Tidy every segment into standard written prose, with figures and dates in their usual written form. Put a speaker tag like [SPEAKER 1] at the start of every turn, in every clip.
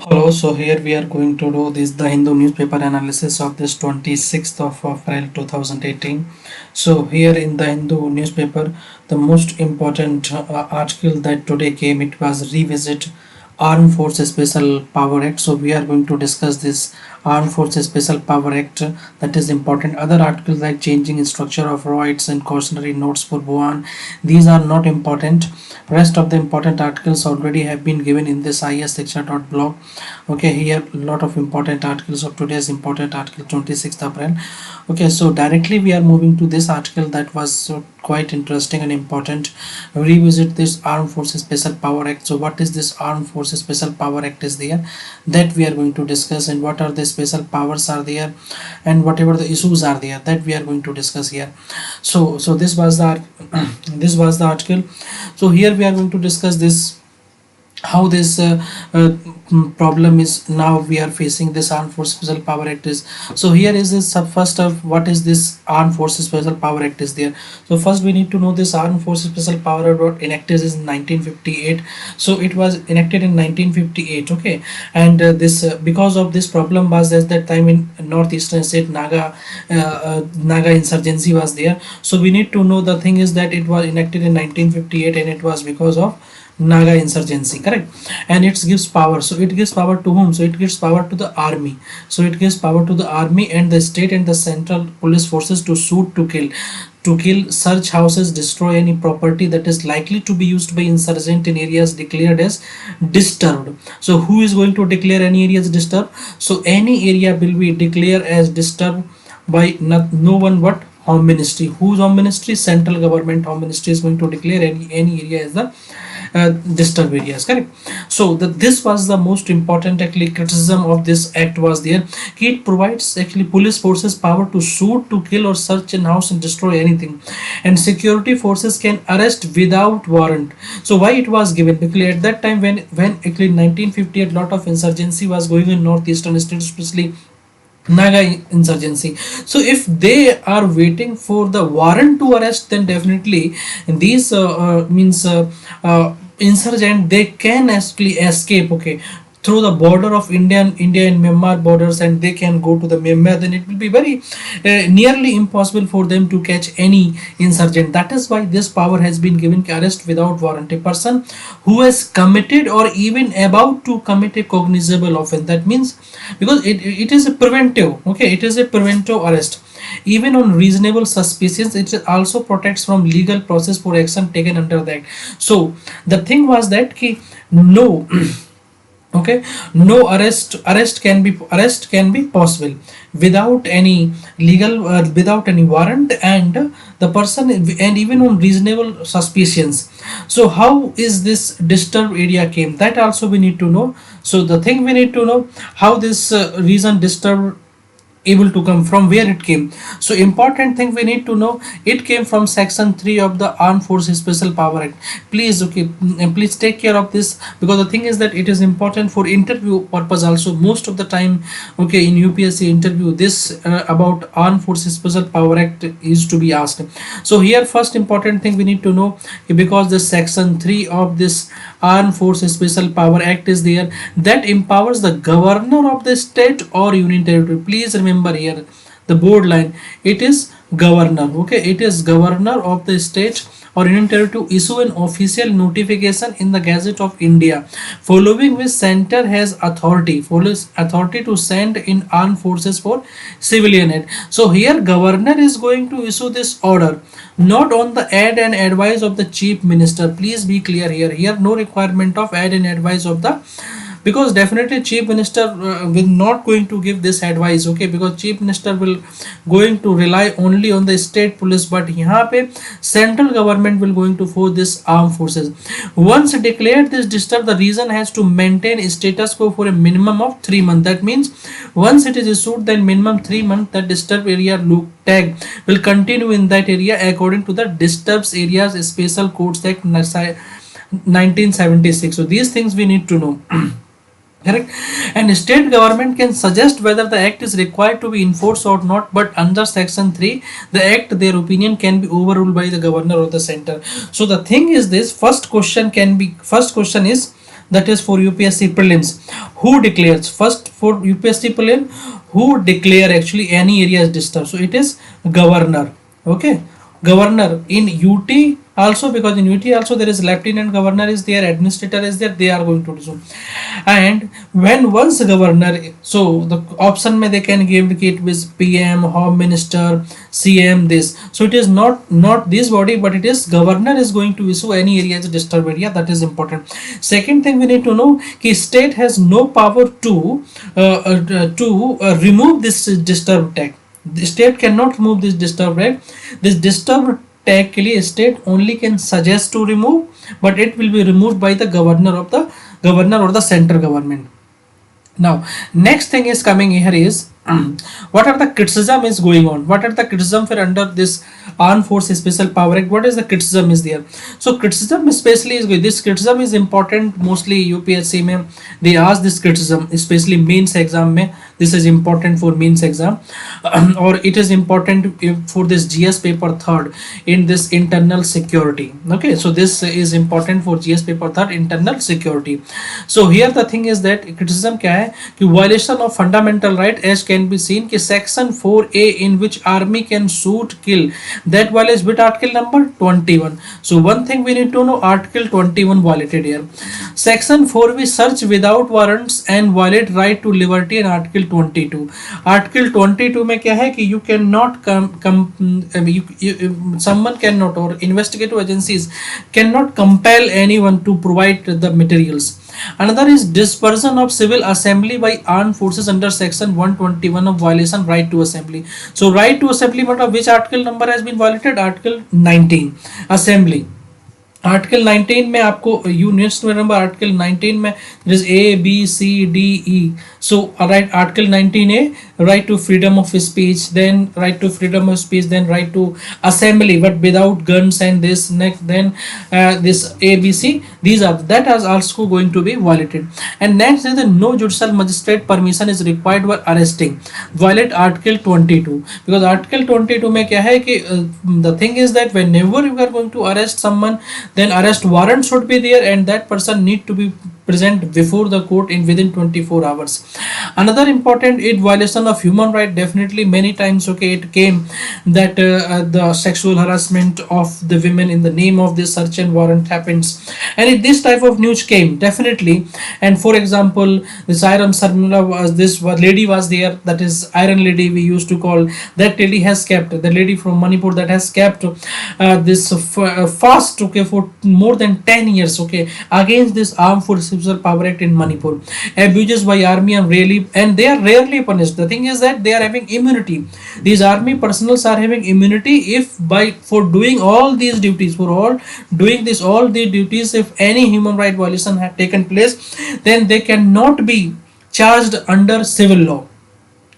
[SPEAKER 1] Hello, so here we are going to do this the Hindu newspaper analysis of this 26th of April 2018. So here in the Hindu newspaper, the most important article that today came, it was revisit Armed Forces Special Power Act. So we are going to discuss this Armed Forces Special Power Act, that is important. Other articles like changing structure of rights and cautionary notes for Bhuan, these are not important. Rest of the important articles already have been given in this IAS Okay, here a lot of important articles of today's important article 26th April. Okay, so directly we are moving to this article that was quite interesting and important. Revisit this Armed Forces Special Power Act. So what is this Armed Forces Special Power Act is there, that we are going to discuss, and what are the special powers are there, and whatever the issues are there, that we are going to discuss here. So this was the this was the article. So here we are going to discuss this, how this problem is now we are facing this Armed Forces Special Power Act is. So here is this first of what is this Armed Forces Special Power Act is there. So first we need to know this Armed Forces Special Power Act got enacted in 1958. So it was enacted in 1958. Okay, and this because of this problem was at that time in northeastern state Naga insurgency was there. So we need to know, the thing is that it was enacted in 1958 and it was because of Naga insurgency, correct? And it gives power. So it gives power to whom? So it gives power to the army. So it gives power to the army and the state and the central police forces to shoot, to kill, search houses, destroy any property that is likely to be used by insurgent in areas declared as disturbed. So who is going to declare any areas disturbed? So any area will be declared as disturbed by no one but Home Ministry. Whose Home Ministry? Central government Home Ministry is going to declare any area as the disturbed areas, correct? So this was the most important actually criticism of this act was there. It provides actually police forces power to shoot, to kill or search in house and destroy anything, and security forces can arrest without warrant. So why it was given? Because at that time when actually in 1958 lot of insurgency was going in northeastern states, especially Naga insurgency. So if they are waiting for the warrant to arrest, then definitely these means insurgent, they can actually escape, okay, through the border of India and Myanmar borders, and they can go to the Myanmar. Then it will be very nearly impossible for them to catch any insurgent. That is why this power has been given, arrest without warrant a person who has committed or even about to commit a cognizable offense. That means because it is a preventive, okay, it is a preventive arrest even on reasonable suspicions. It also protects from legal process for action taken under that. So the thing was that no okay, no arrest can be possible without any legal without any warrant, and the person, and even on reasonable suspicions. So how is this disturbed area came, that also we need to know. So the thing we need to know, how this reason disturbed able to come from, where it came. So important thing we need to know, it came from section 3 of the Armed Forces Special Power Act. Please, okay, please take care of this, because the thing is that it is important for interview purpose also. Most of the time, okay, in UPSC interview, this about Armed Forces Special Power Act is to be asked. So here first important thing we need to know, because the section 3 of this Armed Forces Special Power Act is there, that empowers the governor of the state or union territory. Please remember here the board line, it is governor, okay, it is governor of the state or union territory to issue an official notification in the Gazette of India, following which center has authority to send in armed forces for civilian aid. So here governor is going to issue this order, not on the ad and advice of the chief minister. Please be clear here no requirement of ad and advice of the, because definitely chief minister will not going to give this advice, okay, because chief minister will going to rely only on the state police, but here pe central government will going to force this armed forces. Once declared this disturb, the region has to maintain status quo for a minimum of 3 months. That means once it is issued, then minimum 3 months that disturbed area look tag will continue in that area according to the disturbed areas special codes act 1976. So these things we need to know. Correct. And state government can suggest whether the act is required to be enforced or not, but under section 3 the act, their opinion can be overruled by the governor or the center. So the thing is this, first question is that is for UPSC prelims. Who declares first for UPSC prelim? Who declare actually any area is disturbed? So it is governor. Okay, governor in UT also, because in UT also there is lieutenant governor is there, administrator is there, they are going to do so. And when once governor, so the option may they can give it with PM, home minister, CM, this. So it is not this body, but it is governor is going to issue any area as a disturbed area. That is important. Second thing we need to know कि state has no power to remove this disturbed tag. The state cannot remove this disturbed tag. This disturbed tag के लिए state only can suggest to remove, but it will be removed by the governor or the central government. Now next thing is coming here is what are the criticism is going on, what are the criticism for under this Armed Force Special Power Act, what is the criticism is there. So criticism especially is good. This criticism is important, mostly UPSC में they ask this criticism, especially mains exam में this is important for mains exam or it is important for this GS paper third in this internal security. Okay, so this is important for GS paper third internal security. So here the thing is that criticism क्या है कि violation of fundamental right as can be seen कि section 4A in which army can shoot kill, that violates with article number 21. So one thing we need to know, article 21 violated here. Section 4B search without warrants and violate right to liberty and article 22. Article 22 में क्या है कि you cannot someone cannot or investigative agencies cannot compel anyone to provide the materials. Another is dispersion of civil assembly by armed forces under section 121 of violation right to assembly. So right to assembly matter which article number has been violated? Article 19 assembly. Article 19 में आपको you next number article 19 में is A B C D E. So right article 19A right to freedom of speech, then right to freedom of speech, then right to assembly but without guns, and this next then this ABC, these are that is also going to be violated. And next is the no judicial magistrate permission is required for arresting, violate article 22 because article 22 में क्या है कि the thing is that whenever you are going to arrest someone, then arrest warrant should be there and that person need to be present before the court in within 24 hours. Another important is violation of human right. Definitely many times okay it came that the sexual harassment of the women in the name of this search and warrant happens, and if this type of news came definitely, and for example this iron Sarmila was this lady was there, that is iron lady we used to call, that lady has kept, the lady from Manipur that has kept this fast okay for more than 10 years okay against this Armed Forces Power Act in Manipur. Abuses by army are really, and they are rarely punished. The thing is that they are having immunity. These army personals are having immunity if by for doing all these duties, for all doing this all the duties, if any human right violation had taken place, then they cannot be charged under civil law.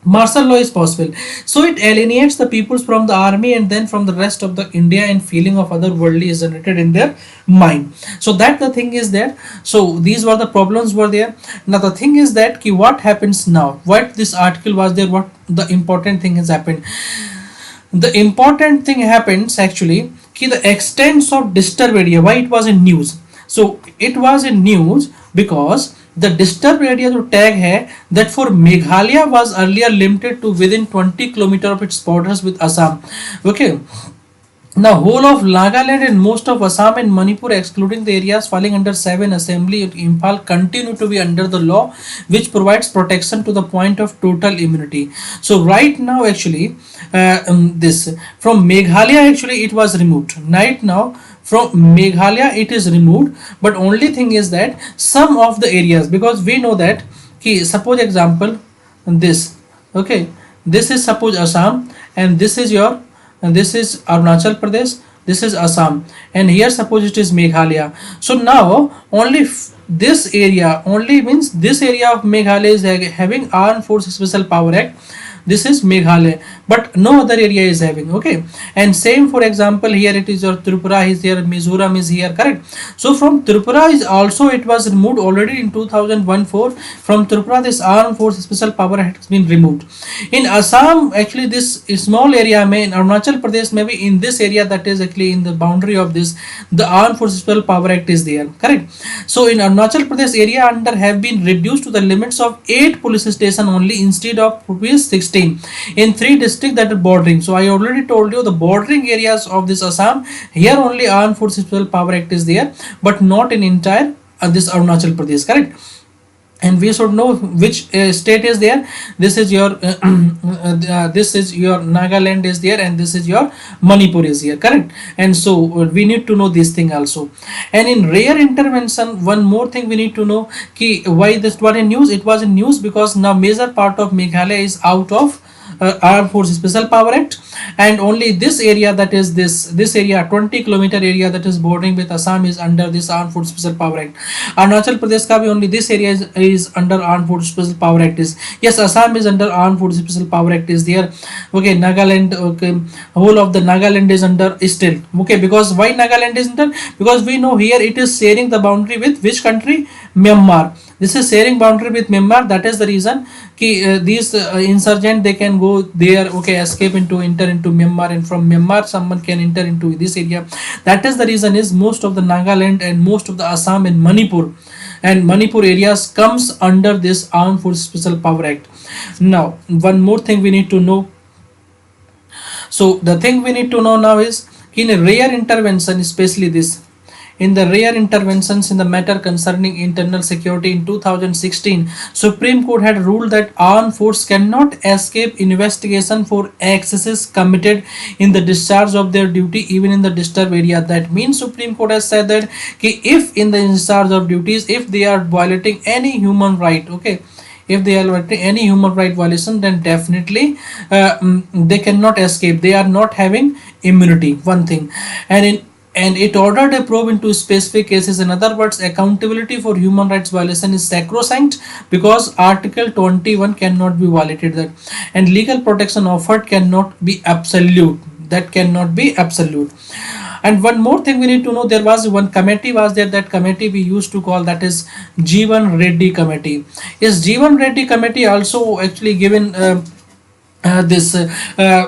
[SPEAKER 1] Martial law is possible. So it alienates the peoples from the army and then from the rest of the India, and feeling of otherworldly is generated in their mind. So that the thing is that, so these were the problems were there. Now the thing is that ki what happens now, what this article was there, what the important thing has happened. The important thing happens actually ki the extent of disturbed area, why it was in news. So it was in news because the disturbed area जो tag है that for Meghalaya was earlier limited to within 20 km of its borders with Assam. Okay. Now whole of Nagaland and most of Assam and Manipur excluding the areas falling under 7 assembly in Imphal continue to be under the law which provides protection to the point of total immunity. So right now actually this from Meghalaya actually it was removed. Right now from Meghalaya it is removed, but only thing is that some of the areas, because we know that ki suppose example this okay, this is suppose Assam and this is your, and this is Arunachal Pradesh, this is Assam, and here suppose it is Meghalaya. So now only this area only means this area of Meghalaya is having Armed Forces Special Power Act. This is Meghalaya, but no other area is having. Okay, and same for example here it is your Tripura is here, Mizoram is here, correct. So from Tripura is also it was removed already in 2001-4. From Tripura this armed force special power has been removed. In Assam actually this small area may in Arunachal Pradesh maybe in this area that is actually in the boundary of this the armed forces special power act is there, correct. So in Arunachal Pradesh area under have been reduced to the limits of 8 police station only instead of 16 in 3 districts that are bordering. So I already told you the bordering areas of this Assam, here only armed forces special power act is there, but not in entire this Arunachal Pradesh, correct. And we should know which state is there. This is your this is your Nagaland is there, and this is your Manipur is here, correct. And so we need to know this thing also. And in rare intervention, one more thing we need to know ki why this was in news. It was in news because now major part of Meghalaya is out of Armed Forces Special Power Act, and only this area, that is this area 20-kilometer area that is bordering with Assam is under this Armed Forces Special Power Act. Arunachal Pradesh ka bhi only this area is under Armed Forces Special Power Act is. Yes, Assam is under Armed Forces Special Power Act is there. Okay, Nagaland, okay, whole of the Nagaland is under still. Okay, because why Nagaland is under? Because we know here it is sharing the boundary with which country? Myanmar. This is sharing boundary with Myanmar. That is the reason ki these insurgent they can go there, okay, escape into enter into Myanmar, and from Myanmar someone can enter into this area. That is the reason is most of the Nagaland and most of the Assam and Manipur areas comes under this Armed Forces Special Power Act. Now one more thing we need to know. So the thing we need to know now is in a rare intervention, especially this in the rare interventions in the matter concerning internal security in 2016, Supreme Court had ruled that armed force cannot escape investigation for excesses committed in the discharge of their duty even in the disturbed area. That means Supreme Court has said that if in the discharge of duties, if they are violating any human right, okay, if they are violating any human right violation, then definitely they cannot escape. They are not having immunity, one thing. And it ordered a probe into specific cases. In other words, accountability for human rights violation is sacrosanct because Article 21 cannot be violated, that, and legal protection offered cannot be absolute. That cannot be absolute. And one more thing we need to know, there was one committee was there, that committee we used to call, that is Jeevan Reddy committee. Is Jeevan Reddy committee also actually given this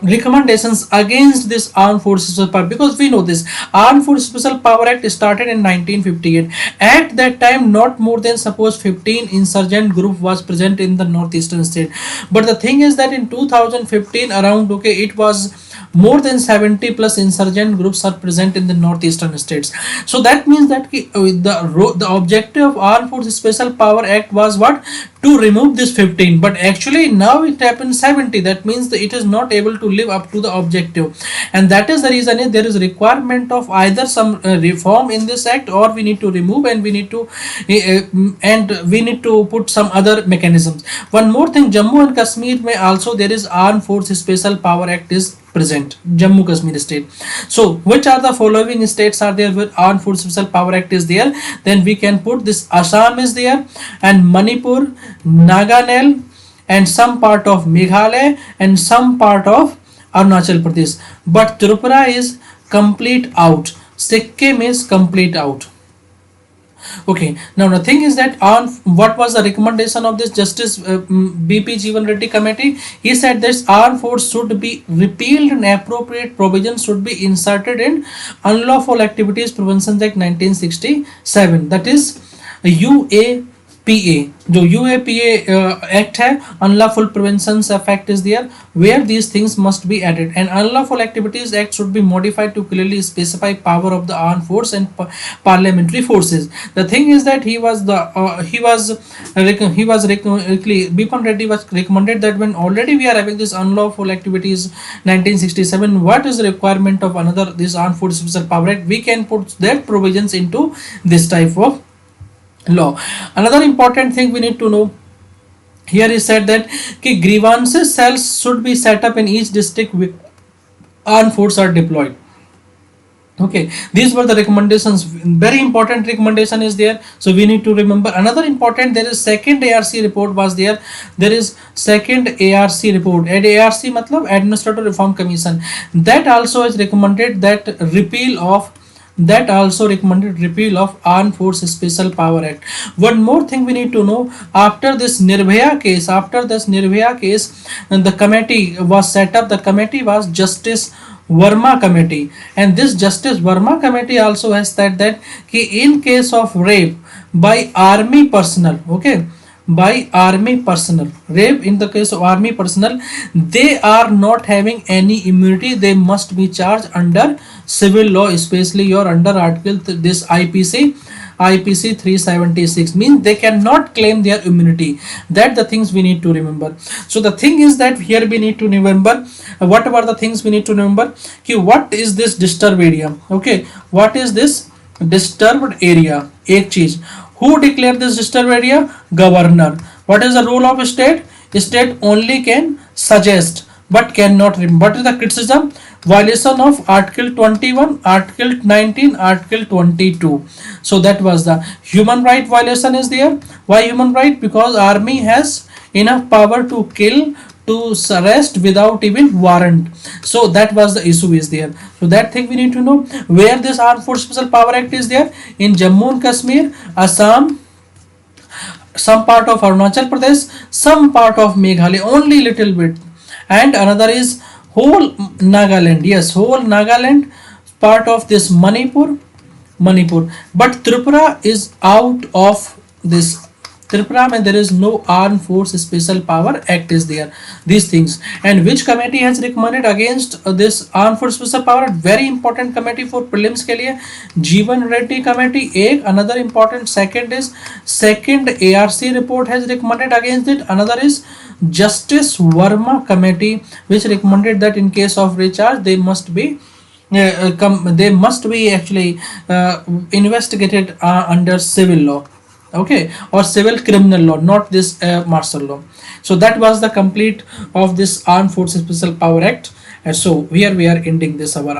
[SPEAKER 1] recommendations against this Armed Forces Special Power, because we know this Armed Forces Special Power Act started in 1958. At that time not more than suppose 15 insurgent group was present in the northeastern state, but the thing is that in 2015 around, okay, it was more than 70 plus insurgent groups are present in the northeastern states. So that means that the objective of Armed Forces Special Power Act was what? To remove this 15, but actually now it happens 70. That means that it is not able to live up to the objective, and that is the reason there is requirement of either some reform in this act, or we need to remove, and we need to put some other mechanisms. One more thing, Jammu and Kashmir may also there is Armed Forces Special Power Act is present, Jammu Kashmir state. So which are the following states are there where Armed Forces Special Power Act is there? Then we can put this Assam is there, and Manipur, Nagaland, and some part of Meghalaya, and some part of Arunachal Pradesh. But Tripura is complete out. Sikkim is complete out. Okay, now the thing is that on what was the recommendation of this Justice BP Jeevan Reddy committee? He said that armed force should be repealed and appropriate provisions should be inserted in Unlawful Activities Prevention Act 1967, that is UAPA. जो UAPA act है, unlawful prevention act is there, where these things must be added, and Unlawful Activities Act should be modified to clearly specify power of the armed force and parliamentary forces. The thing is that Bipan Reddy was recommended that when already we are having this Unlawful Activities 1967, what is the requirement of another this Armed Forces Special Power Act? We can put that provisions into this type of law. Another important thing we need to know here is said that grievances cells should be set up in each district with armed force are deployed. Okay, these were the recommendations. Very important recommendation is there, so we need to remember. Another important, there is second ARC report was there. There is second ARC report, and ARC matlab Administrative Reform Commission, that also is recommended that repeal of, that also recommended repeal of Armed Force Special Power Act. One more thing we need to know, after this Nirbhaya case, and the committee was set up. The committee was Justice Verma committee, and this Justice Verma committee also has said that ki in case of rape by army personnel, okay, by army personnel, rape in the case of army personnel, they are not having any immunity. They must be charged under civil law, especially your under article this IPC 376, means they cannot claim their immunity. That the things we need to remember. So the thing is that here we need to remember, what are the things we need to remember, ki what is this disturbed area, okay, what is this disturbed area, एक चीज, who declared this disturbed area, governor. What is the role of state, state only can suggest but cannot remove. What is the criticism, violation of article 21, article 19, article 22. So that was the human right violation is there. Why human right? Because army has enough power to kill, to arrest without even warrant. So that was the issue is there. So that thing we need to know. Where this Armed Force Special Power Act is there, in Jammu and Kashmir, Assam, some part of Arunachal Pradesh, some part of Meghalaya, only little bit, and another is whole Nagaland. Yes, whole Nagaland, part of this Manipur, but Tripura is out of this. Tripura, and there is no Armed Force Special Power Act is there. These things, and which committee has recommended against this Armed Force Special Power Act? Very important committee for prelims के लिए Jeevan Reddy committee. एक another important, second is second ARC report has recommended against it. Another is Justice Verma committee, which recommended that in case of recharge they must be they must be actually investigated under civil law, okay, or civil criminal law, not this martial law. So that was the complete of this Armed Forces Special Power Act, and so here we are ending this our